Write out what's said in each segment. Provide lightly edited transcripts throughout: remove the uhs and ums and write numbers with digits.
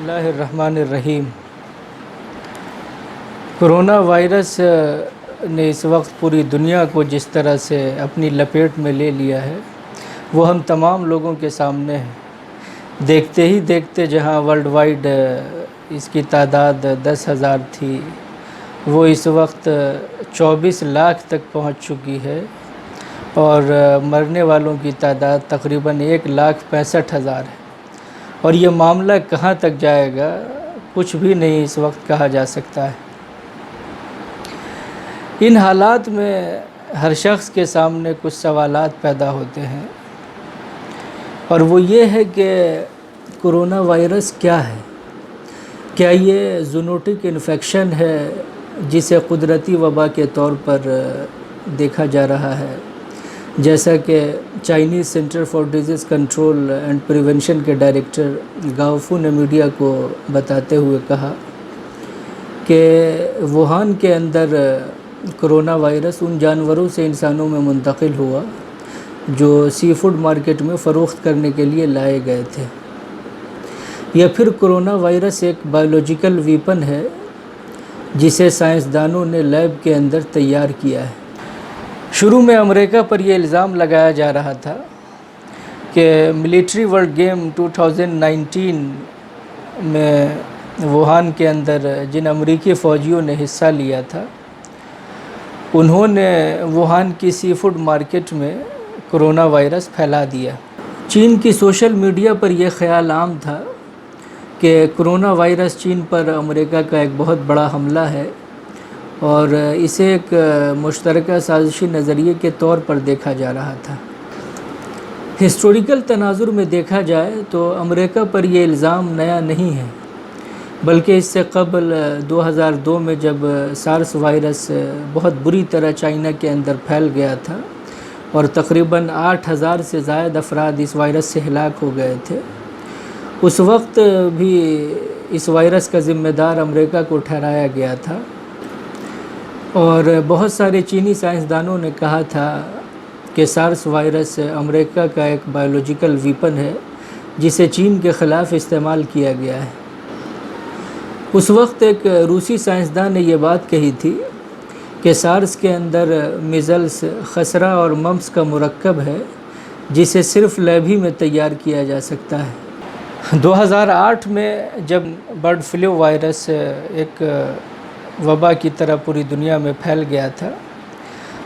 اللہ الرحمن الرحیم۔ Corona virus نے اس وقت پوری دنیا کو جس طرح سے اپنی لپیٹ میں لے لیا ہے وہ ہم تمام لوگوں کے سامنے ہے۔ دیکھتے ہی دیکھتے جہاں ورلڈ وائڈ اس کی تعداد 10,000 تھی وہ اس وقت 24 لاکھ تک پہنچ چکی ہے اور مرنے والوں کی تعداد تقریباً 1,65,000 ہے، اور یہ معاملہ کہاں تک جائے گا کچھ بھی نہیں اس وقت کہا جا سکتا ہے۔ ان حالات میں ہر شخص کے سامنے کچھ سوالات پیدا ہوتے ہیں، اور وہ یہ ہے کہ کرونا وائرس کیا ہے؟ کیا یہ زونوٹک انفیکشن ہے جسے قدرتی وبا کے طور پر دیکھا جا رہا ہے، جیسا کہ Chinese centre for disease control and prevention کے ڈائریکٹر گاؤفو نے میڈیا کو بتاتے ہوئے کہا کہ ووہان کے اندر کرونا وائرس ان جانوروں سے انسانوں میں منتقل ہوا جو سی فوڈ مارکیٹ میں فروخت کرنے کے لیے لائے گئے تھے، یا پھر کرونا وائرس ایک بایولوجیکل ویپن ہے جسے سائنسدانوں نے لیب کے اندر تیار کیا ہے۔ شروع میں امریکہ پر یہ الزام لگایا جا رہا تھا کہ ملٹری ورلڈ گیم 2019 میں ووہان کے اندر جن امریکی فوجیوں نے حصہ لیا تھا انہوں نے ووہان کی سی فوڈ مارکیٹ میں کرونا وائرس پھیلا دیا۔ چین کی سوشل میڈیا پر یہ خیال عام تھا کہ کرونا وائرس چین پر امریکہ کا ایک بہت بڑا حملہ ہے اور اسے ایک مشترکہ سازشی نظریے کے طور پر دیکھا جا رہا تھا۔ ہسٹوریکل تناظر میں دیکھا جائے تو امریکہ پر یہ الزام نیا نہیں ہے، بلکہ اس سے قبل 2002 میں جب سارس وائرس بہت بری طرح چائنا کے اندر پھیل گیا تھا اور تقریباً 8,000 سے زائد افراد اس وائرس سے ہلاک ہو گئے تھے، اس وقت بھی اس وائرس کا ذمہ دار امریکہ کو ٹھہرایا گیا تھا، اور بہت سارے چینی سائنسدانوں نے کہا تھا کہ سارس وائرس امریکہ کا ایک بایولوجیکل ویپن ہے جسے چین کے خلاف استعمال کیا گیا ہے۔ اس وقت ایک روسی سائنسدان نے یہ بات کہی تھی کہ سارس کے اندر میزلس، خسرہ اور ممپس کا مرکب ہے جسے صرف لیب ہی میں تیار کیا جا سکتا ہے۔ 2008 میں جب برڈ فلو وائرس ایک وبا کی طرح پوری دنیا میں پھیل گیا تھا،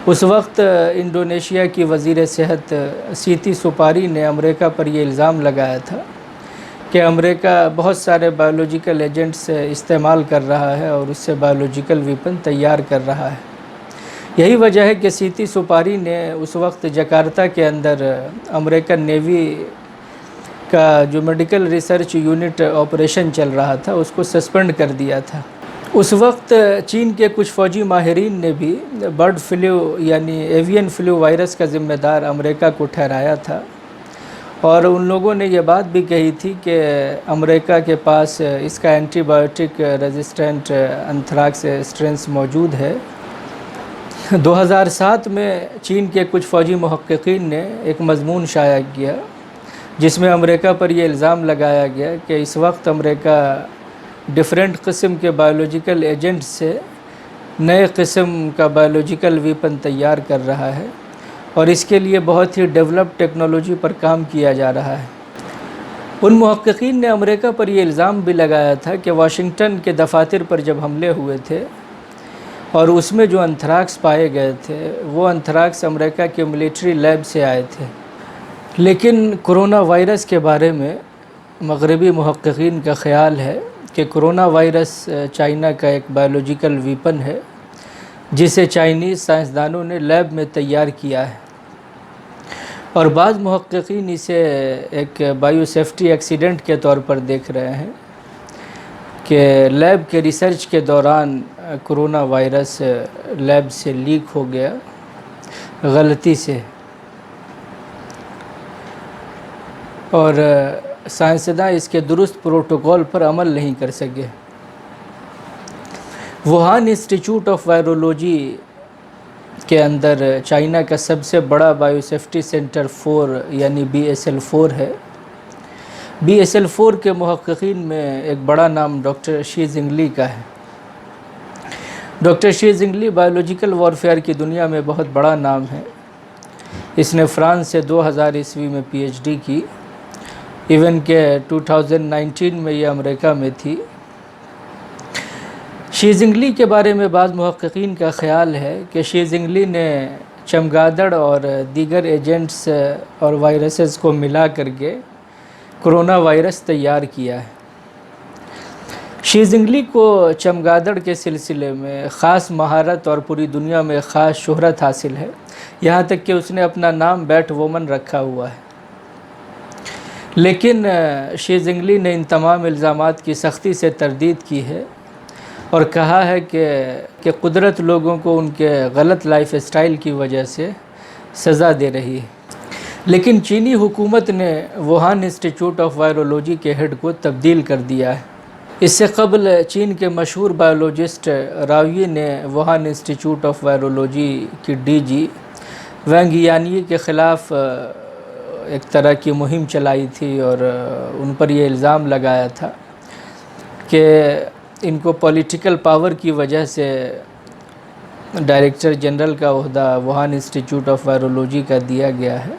اس وقت انڈونیشیا کی وزیر صحت سیتی سوپاری نے امریکہ پر یہ الزام لگایا تھا کہ امریکہ بہت سارے بایولوجیکل ایجنٹس استعمال کر رہا ہے اور اس سے بایولوجیکل ویپن تیار کر رہا ہے۔ یہی وجہ ہے کہ سیتی سوپاری نے اس وقت جکارتا کے اندر امریکن نیوی کا جو میڈیکل ریسرچ یونٹ آپریشن چل رہا تھا اس کو سسپینڈ کر دیا تھا۔ اس وقت چین کے کچھ فوجی ماہرین نے بھی برڈ فلو یعنی ایوین فلو وائرس کا ذمہ دار امریکہ کو ٹھہرایا تھا، اور ان لوگوں نے یہ بات بھی کہی تھی کہ امریکہ کے پاس اس کا اینٹی بایوٹک ریزسٹنٹ انتھراکس اسٹرینس موجود ہے۔ 2007 میں چین کے کچھ فوجی محققین نے ایک مضمون شائع کیا جس میں امریکہ پر یہ الزام لگایا گیا کہ اس وقت امریکہ ڈیفرنٹ قسم کے بایولوجیکل ایجنٹ سے نئے قسم کا بایولوجیکل ویپن تیار کر رہا ہے، اور اس کے لیے بہت ہی ڈیولپ ٹیکنالوجی پر کام کیا جا رہا ہے۔ ان محققین نے امریکہ پر یہ الزام بھی لگایا تھا کہ واشنگٹن کے دفاتر پر جب حملے ہوئے تھے اور اس میں جو انتھراکس پائے گئے تھے وہ انتھراکس امریکہ کے ملٹری لیب سے آئے تھے، لیکن کرونا وائرس کے بارے میں مغربی محققین کا خیال ہے کہ کرونا وائرس چائنا کا ایک بایولوجیکل ویپن ہے جسے چائنیز سائنسدانوں نے لیب میں تیار کیا ہے، اور بعض محققین اسے ایک بایو سیفٹی ایکسیڈنٹ کے طور پر دیکھ رہے ہیں کہ لیب کے ریسرچ کے دوران کرونا وائرس لیب سے لیک ہو گیا غلطی سے، اور سائنسداں اس کے درست پروٹوکول پر عمل نہیں کر سکے۔ ووہان انسٹیٹیوٹ آف وائرولوجی کے اندر چائنا کا سب سے بڑا بایو سیفٹی سینٹر 4 یعنی BSL 4 ہے، BSL-4 کے محققین میں ایک بڑا نام ڈاکٹر شی زنگلی کا ہے۔ ڈاکٹر شی زنگلی بایولوجیکل وارفیئر کی دنیا میں بہت بڑا نام ہے۔ اس نے فرانس سے 2000 میں PhD کی، ایون کہ 2019 میں یہ امریکہ میں تھی۔ شی زنگلی کے بارے میں بعض محققین کا خیال ہے کہ شی زنگلی نے چمگادڑ اور دیگر ایجنٹس اور وائرسز کو ملا کر کے کرونا وائرس تیار کیا ہے۔ شی زنگلی کو چمگادڑ کے سلسلے میں خاص مہارت اور پوری دنیا میں خاص شہرت حاصل ہے، یہاں تک کہ اس نے اپنا نام بیٹ وومن رکھا ہوا ہے۔ لیکن شی زنگلی نے ان تمام الزامات کی سختی سے تردید کی ہے اور کہا ہے کہ قدرت لوگوں کو ان کے غلط لائف اسٹائل کی وجہ سے سزا دے رہی ہے۔ لیکن چینی حکومت نے ووہان انسٹیٹیوٹ آف وائرولوجی کے ہیڈ کو تبدیل کر دیا ہے۔ اس سے قبل چین کے مشہور بایولوجسٹ راوی نے ووہان انسٹیٹیوٹ آف وائرولوجی کی DG وینگ یانئی کے خلاف ایک طرح کی مہم چلائی تھی اور ان پر یہ الزام لگایا تھا کہ ان کو پولیٹیکل پاور کی وجہ سے ڈائریکٹر جنرل کا عہدہ ووہان انسٹیٹیوٹ آف وائرولوجی کا دیا گیا ہے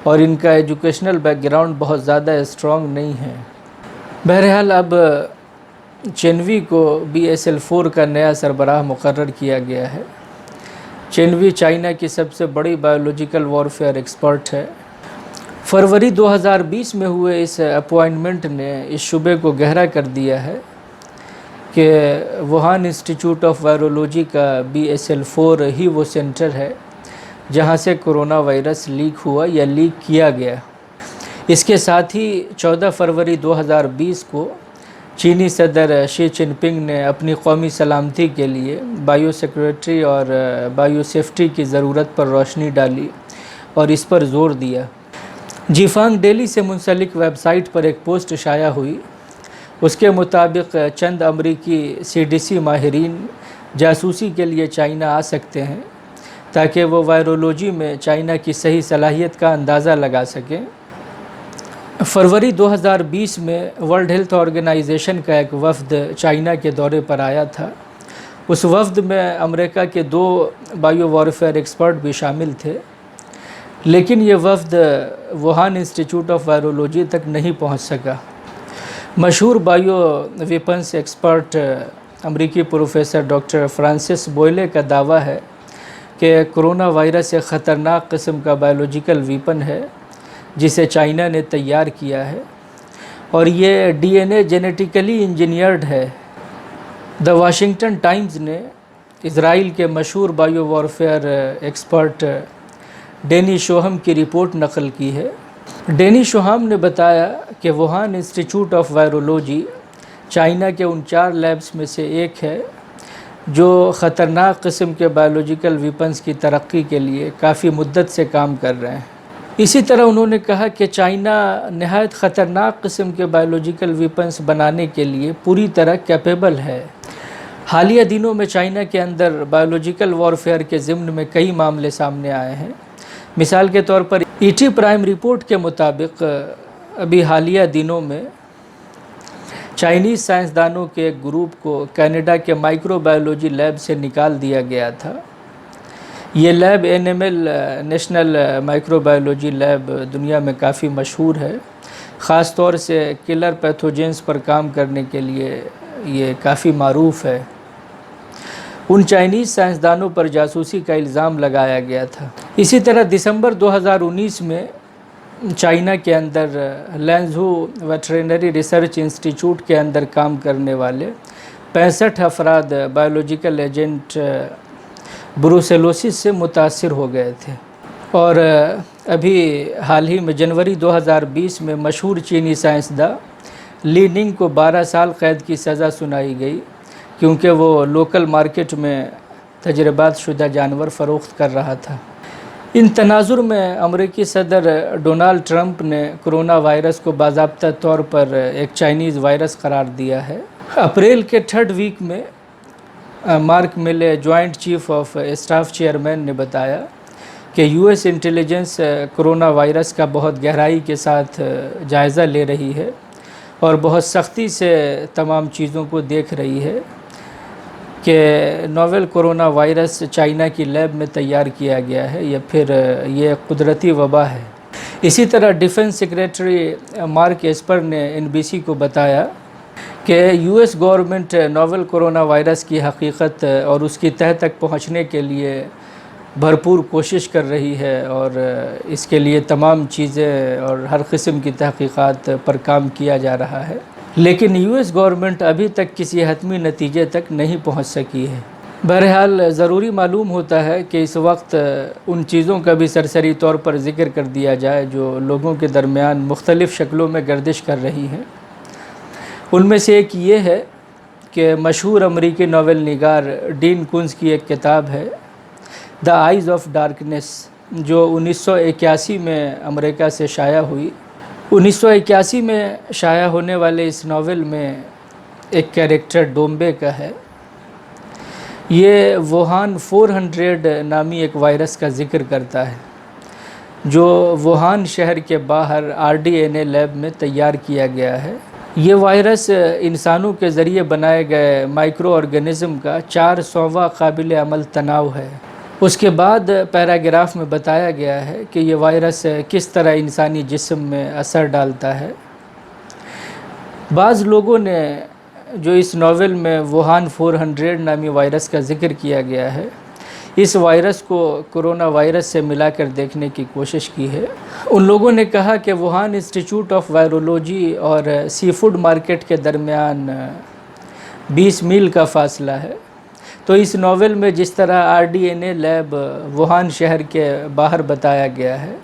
اور ان کا ایجوکیشنل بیک گراؤنڈ بہت زیادہ اسٹرانگ نہیں ہے۔ بہرحال اب چینوی کو BSL-4 کا نیا سربراہ مقرر کیا گیا ہے۔ چینوی چائنا کی سب سے بڑی بایولوجیکل وارفیئر ایکسپرٹ ہے۔ فروری 2020 میں ہوئے اس اپوائنٹمنٹ نے اس شبے کو گہرا کر دیا ہے کہ ووہان انسٹیٹیوٹ آف وائرولوجی کا BSL-4 ہی وہ سینٹر ہے جہاں سے کرونا وائرس لیک ہوا یا لیک کیا گیا۔ اس کے ساتھ ہی 14 فروری 2020 کو چینی صدر شی جن پنگ نے اپنی قومی سلامتی کے لیے بائیو سیکورٹی اور بائیو سیفٹی کی ضرورت پر روشنی ڈالی اور اس پر زور دیا۔ جیفانگ ڈیلی سے منسلک ویب سائٹ پر ایک پوسٹ شائع ہوئی۔ اس کے مطابق چند امریکی CDC ماہرین جاسوسی کے لیے چائنا آ سکتے ہیں تاکہ وہ وائرولوجی میں چائنا کی صحیح صلاحیت کا اندازہ لگا سکیں۔ فروری 2020 میں ورلڈ ہیلتھ آرگنائزیشن کا ایک وفد چائنا کے دورے پر آیا تھا۔ اس وفد میں امریکہ کے 2 بائیو وارفیئر ایکسپرٹ بھی شامل تھے، لیکن یہ وفد ووہان انسٹیٹیوٹ آف وائرولوجی تک نہیں پہنچ سکا۔ مشہور بائیو ویپنس ایکسپرٹ امریکی پروفیسر ڈاکٹر فرانسس بوئلے کا دعویٰ ہے کہ کرونا وائرس ایک خطرناک قسم کا بایولوجیکل ویپن ہے جسے چائنا نے تیار کیا ہے اور یہ DNA جینیٹیکلی انجینئرڈ ہے۔ دا واشنگٹن ٹائمز نے اسرائیل کے مشہور بائیو وارفیئر ایکسپرٹ ڈینی شوہم کی رپورٹ نقل کی ہے۔ ڈینی شوہم نے بتایا کہ Wuhan institute of virology China کے ان 4 لیبس میں سے ایک ہے جو خطرناک قسم کے بایولوجیکل ویپنز کی ترقی کے لیے کافی مدت سے کام کر رہے ہیں۔ اسی طرح انہوں نے کہا کہ چائنا نہایت خطرناک قسم کے بایولوجیکل ویپنز بنانے کے لیے پوری طرح کیپیبل ہے۔ حالیہ دنوں میں چائنا کے اندر بایولوجیکل وارفیئر کے ضمن میں کئی معاملے سامنے آئے ہیں۔ مثال کے طور پر ET پرائم رپورٹ کے مطابق ابھی حالیہ دنوں میں چائنیز سائنسدانوں کے ایک گروپ کو کینیڈا کے مائکرو بایولوجی لیب سے نکال دیا گیا تھا۔ یہ lab NML national micro biology lab دنیا میں کافی مشہور ہے، خاص طور سے کلر پیتھوجنز پر کام کرنے کے لیے یہ کافی معروف ہے۔ ان چائنیز سائنسدانوں پر جاسوسی کا الزام لگایا گیا تھا۔ اسی طرح دسمبر 2019 میں چائنا کے اندر لینزھو ویٹرینری ریسرچ انسٹیٹیوٹ کے اندر کام کرنے والے 65 افراد بایولوجیکل ایجنٹ بروسیلوسس سے متاثر ہو گئے تھے۔ اور ابھی حال ہی میں جنوری 2020 میں مشہور چینی سائنسداں لی ننگ کو 12 سال قید کی سزا سنائی گئی کیونکہ وہ لوکل مارکیٹ میں تجربات شدہ جانور فروخت کر رہا تھا۔ ان تناظر میں امریکی صدر ڈونالڈ ٹرمپ نے کرونا وائرس کو باضابطہ طور پر ایک چائنیز وائرس قرار دیا ہے۔ اپریل کے 3rd ویک میں مارک میلے joint chief of staff chairman نے بتایا کہ U S intelligence corona virus کا بہت گہرائی کے ساتھ جائزہ لے رہی ہے اور بہت سختی سے تمام چیزوں کو دیکھ رہی ہے کہ نوول کرونا وائرس چائنا کی لیب میں تیار کیا گیا ہے یا پھر یہ قدرتی وبا ہے۔ اسی طرح ڈیفنس سیکریٹری مارک ایسپر نے NBC کو بتایا کہ U S government novel corona virus کی حقیقت اور اس کی تہہ تک پہنچنے کے لیے بھرپور کوشش کر رہی ہے اور اس کے لیے تمام چیزیں اور ہر قسم کی تحقیقات پر کام کیا جا رہا ہے، لیکن یو ایس گورنمنٹ ابھی تک کسی حتمی نتیجے تک نہیں پہنچ سکی ہے۔ بہرحال ضروری معلوم ہوتا ہے کہ اس وقت ان چیزوں کا بھی سرسری طور پر ذکر کر دیا جائے جو لوگوں کے درمیان مختلف شکلوں میں گردش کر رہی ہیں۔ ان میں سے ایک یہ ہے کہ مشہور امریکی ناول نگار ڈین کونز کی ایک کتاب ہے دا آئیز آف ڈارکنیس، جو 1981 میں امریکہ سے شائع ہوئی۔ 1981 میں شائع ہونے والے اس ناول میں ایک کیریکٹر ڈومبے کا ہے۔ یہ ووہان 400 نامی ایک وائرس کا ذکر کرتا ہے جو ووہان شہر کے باہر RDNA لیب میں تیار کیا گیا ہے۔ یہ وائرس انسانوں کے ذریعے بنائے گئے مائکرو آرگنزم کا 400واں قابل عمل تناؤ ہے۔ اس کے بعد پیراگراف میں بتایا گیا ہے کہ یہ وائرس کس طرح انسانی جسم میں اثر ڈالتا ہے۔ بعض لوگوں نے جو اس ناول میں ووہان 400 نامی وائرس کا ذکر کیا گیا ہے، اس وائرس کو کرونا وائرس سے ملا کر دیکھنے کی کوشش کی ہے۔ ان لوگوں نے کہا کہ ووہان انسٹیٹیوٹ آف وائرولوجی اور سی فوڈ مارکیٹ کے درمیان 20 میل کا فاصلہ ہے، تو اس ناول میں جس طرح RDNA لیب ووہان شہر کے باہر بتایا گیا ہے،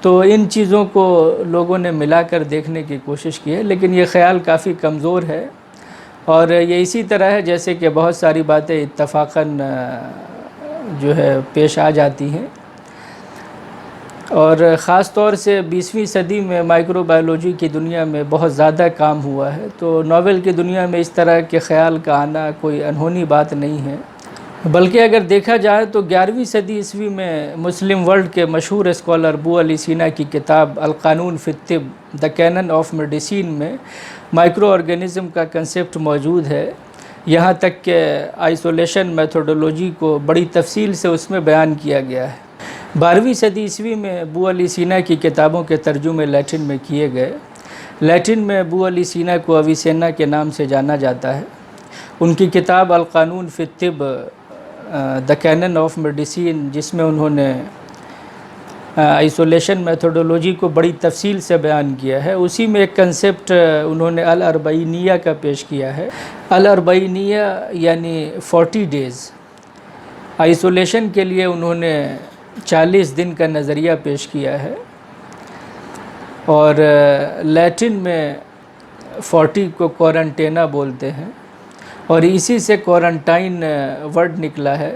تو ان چیزوں کو لوگوں نے ملا کر دیکھنے کی کوشش کی ہے، لیکن یہ خیال کافی کمزور ہے اور یہ اسی طرح ہے جیسے کہ بہت ساری باتیں اتفاقاً جو ہے پیش آ جاتی ہیں، اور خاص طور سے 20ویں صدی میں مائکرو بایولوجی کی دنیا میں بہت زیادہ کام ہوا ہے، تو ناول کی دنیا میں اس طرح کے خیال کا آنا کوئی انہونی بات نہیں ہے۔ بلکہ اگر دیکھا جائے تو 11ویں صدی عیسوی میں مسلم ورلڈ کے مشہور اسکالر ابو علی سینا کی کتاب القانون فی الطب دا کینن آف میڈیسین میں مائکرو آرگنزم کا کنسیپٹ موجود ہے، یہاں تک کہ آئسولیشن میتھوڈولوجی کو بڑی تفصیل سے اس میں بیان کیا گیا ہے۔ 12ویں صدی عیسوی میں ابو علی سینا کی کتابوں کے ترجمے لیٹن میں کیے گئے۔ لیٹن میں ابو علی سینا کو اویسینا کے نام سے جانا جاتا ہے۔ ان کی کتاب القانون فی الطب دا کینن آف میڈیسین، جس میں انہوں نے آئسولیشن میتھوڈولوجی کو بڑی تفصیل سے بیان کیا ہے، اسی میں ایک کنسیپٹ انہوں نے الاربعینیہ کا پیش کیا ہے۔ الاربعینیہ یعنی 40 ڈیز۔ آئسولیشن کے لیے انہوں نے 40 دن کا نظریہ پیش کیا ہے، اور لیٹن میں 40 کو کوارنٹینا بولتے ہیں، اور اسی سے کوارنٹائن ورڈ نکلا ہے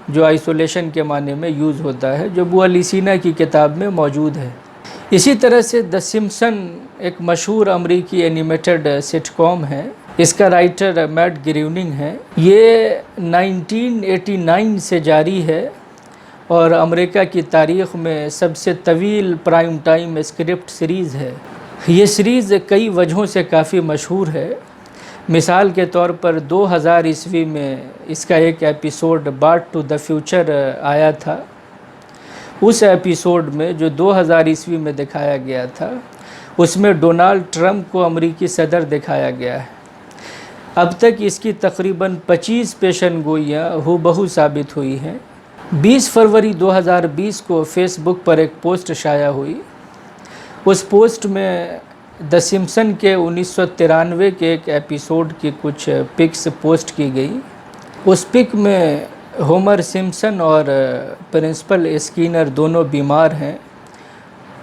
جو آئسولیشن کے معنی میں یوز ہوتا ہے، جو ابو علی سینا کی کتاب میں موجود ہے۔ اسی طرح سے دا سمپسن ایک مشہور امریکی اینیمیٹڈ سٹ کام ہے، اس کا رائٹر میٹ گریوننگ ہے۔ یہ 1989 سے جاری ہے اور امریکہ کی تاریخ میں سب سے طویل پرائم ٹائم اسکرپٹ سیریز ہے۔ یہ سیریز کئی وجہوں سے کافی مشہور ہے۔ مثال کے طور پر 2000 عیسوی میں اس کا ایک episode Back to the Future آیا تھا۔ اس ایپیسوڈ میں جو 2000 عیسوی میں دکھایا گیا تھا، اس میں ڈونالڈ ٹرمپ کو امریکی صدر دکھایا گیا ہے۔ اب تک اس کی تقریباً 25 پیشن گوئیاں ہو بہو ثابت ہوئی ہیں۔ 20 فروری 2020 کو فیس بک پر ایک پوسٹ شائع ہوئی۔ اس پوسٹ میں دا سمپسن کے 1993 کے ایک ایپیسوڈ کی کچھ پکس پوسٹ کی گئی۔ اس پک میں ہومر سمپسن اور پرنسپل اسکینر دونوں بیمار ہیں،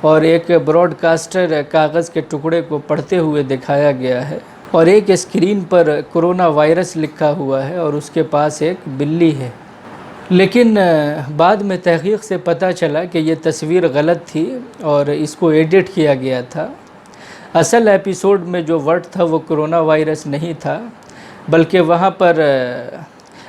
اور ایک براڈ کاسٹر کاغذ کے ٹکڑے کو پڑھتے ہوئے دکھایا گیا ہے، اور ایک اسکرین پر کرونا وائرس لکھا ہوا ہے اور اس کے پاس ایک بلی ہے۔ لیکن بعد میں تحقیق سے پتہ چلا کہ یہ تصویر غلط تھی اور اس کو ایڈٹ کیا گیا تھا۔ اصل ایپیسوڈ میں جو ورڈ تھا وہ کرونا وائرس نہیں تھا، بلکہ وہاں پر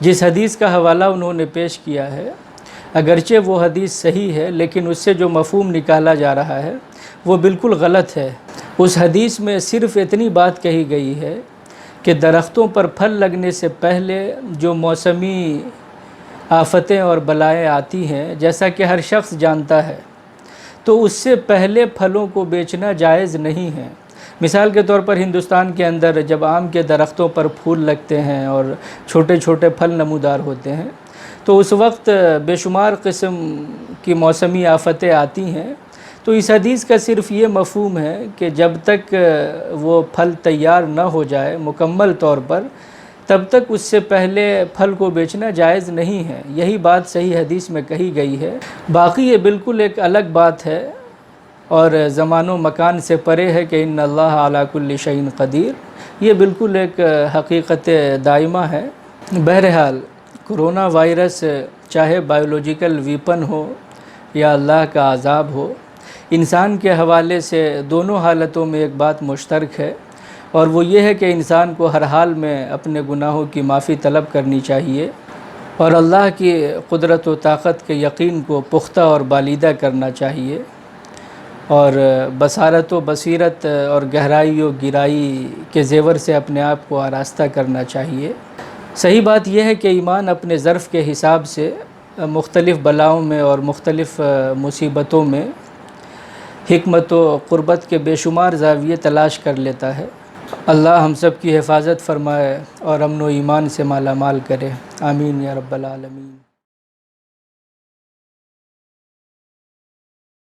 جس حدیث کا حوالہ انہوں نے پیش کیا ہے، اگرچہ وہ حدیث صحیح ہے لیکن اس سے جو مفہوم نکالا جا رہا ہے وہ بالکل غلط ہے۔ اس حدیث میں صرف اتنی بات کہی گئی ہے کہ درختوں پر پھل لگنے سے پہلے جو موسمی آفتیں اور بلائیں آتی ہیں، جیسا کہ ہر شخص جانتا ہے، تو اس سے پہلے پھلوں کو بیچنا جائز نہیں ہے۔ مثال کے طور پر ہندوستان کے اندر جب آم کے درختوں پر پھول لگتے ہیں اور چھوٹے چھوٹے پھل نمودار ہوتے ہیں، تو اس وقت بے شمار قسم کی موسمی آفتیں آتی ہیں۔ تو اس حدیث کا صرف یہ مفہوم ہے کہ جب تک وہ پھل تیار نہ ہو جائے مکمل طور پر، تب تک اس سے پہلے پھل کو بیچنا جائز نہیں ہے۔ یہی بات صحیح حدیث میں کہی گئی ہے۔ باقی یہ بالکل ایک الگ بات ہے اور زمان و مکان سے پرے ہے کہ ان اللہ علی کل شیء قدیر، یہ بالکل ایک حقیقت دائمہ ہے۔ بہرحال کرونا وائرس چاہے بایولوجیکل ویپن ہو یا اللہ کا عذاب ہو، انسان کے حوالے سے دونوں حالتوں میں ایک بات مشترک ہے، اور وہ یہ ہے کہ انسان کو ہر حال میں اپنے گناہوں کی معافی طلب کرنی چاہیے اور اللہ کی قدرت و طاقت کے یقین کو پختہ اور بالیدہ کرنا چاہیے، اور بصارت و بصیرت اور گہرائی و گہرائی کے زیور سے اپنے آپ کو آراستہ کرنا چاہیے۔ صحیح بات یہ ہے کہ ایمان اپنے ظرف کے حساب سے مختلف بلاؤں میں اور مختلف مصیبتوں میں حکمت و قربت کے بے شمار زاویے تلاش کر لیتا ہے۔ اللہ ہم سب کی حفاظت فرمائے اور امن و ایمان سے مالا مال کرے، آمین یا رب العالمین۔